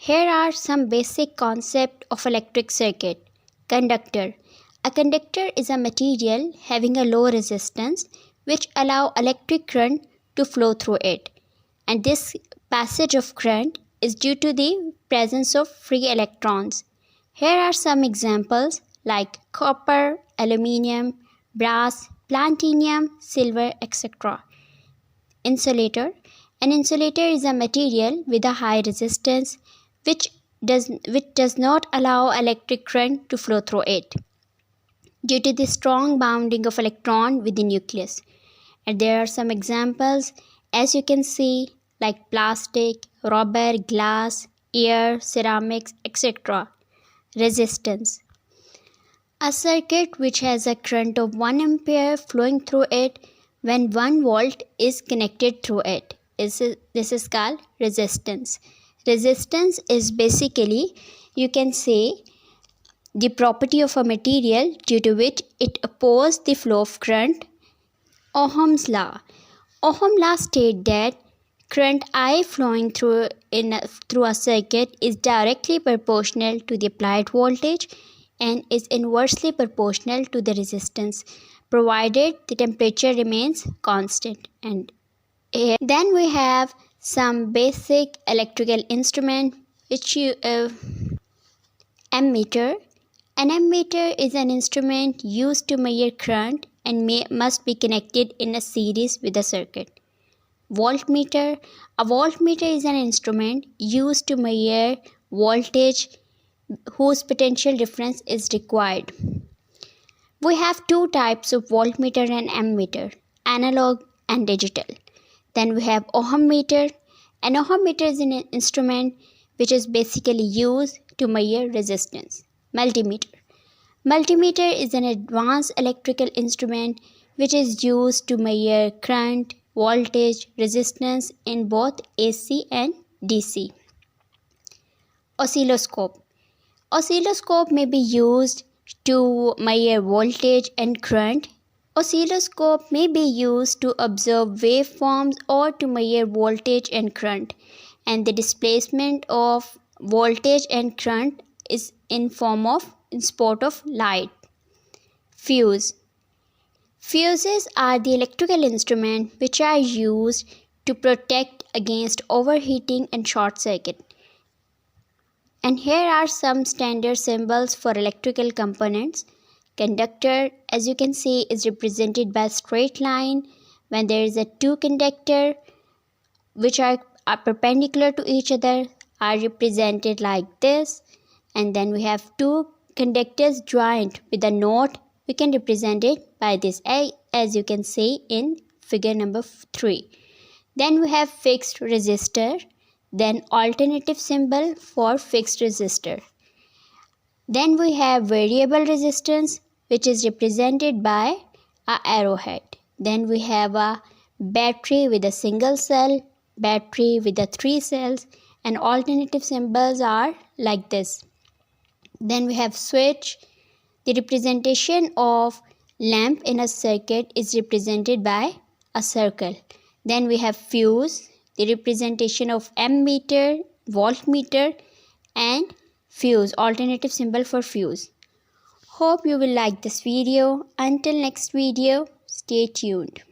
Here are some basic concepts of electric circuit. Conductor. A conductor is a material having a low resistance which allow electric current to flow through it. And this passage of current is due to the presence of free electrons. Here are some examples like copper, aluminium, brass, platinum, silver, etc. Insulator. An insulator is a material with a high resistance which does not allow electric current to flow through it due to the strong bonding of electron with the nucleus. And there are some examples, as you can see, like plastic, rubber, glass, air, ceramics, etc. Resistance. A circuit which has a current of 1 ampere flowing through it when 1 volt is connected through it. This is called resistance. Resistance is basically, you can say, the property of a material due to which it opposes the flow of current. Ohm's law. Ohm's law states that current I flowing through a circuit is directly proportional to the applied voltage and is inversely proportional to the resistance, provided the temperature remains constant. And then we have some basic electrical instrument which ammeter. An ammeter is an instrument used to measure current and must be connected in a series with a circuit. Voltmeter. A voltmeter is an instrument used to measure voltage whose potential difference is required. We have two types of voltmeter and ammeter, analog and digital. Then we have ohmmeter. An ohmmeter is an instrument which is basically used to measure resistance. Multimeter. Multimeter is an advanced electrical instrument which is used to measure current, voltage, resistance in both AC and DC. Oscilloscope. Oscilloscope may be used to measure voltage and current. Oscilloscope may be used to observe waveforms or to measure voltage and current, and the displacement of voltage and current is in form of spot of light. Fuse. Fuses are the electrical instruments which are used to protect against overheating and short circuit. And here are some standard symbols for electrical components. Conductor, as you can see, is represented by a straight line. When there is a two conductor which are perpendicular to each other are represented like this. And then we have two conductors joined with a knot. We can represent it by this, as you can see in figure number 3. Then we have fixed resistor. Then alternative symbol for fixed resistor. Then we have variable resistance, which is represented by a arrowhead. Then we have a battery with a single cell, battery with a 3 cells, and alternative symbols are like this. Then we have switch. The representation of lamp in a circuit is represented by a circle. Then we have fuse. The representation of ammeter, voltmeter, and fuse, alternative symbol for fuse. Hope you will like this video. Until next video, stay tuned.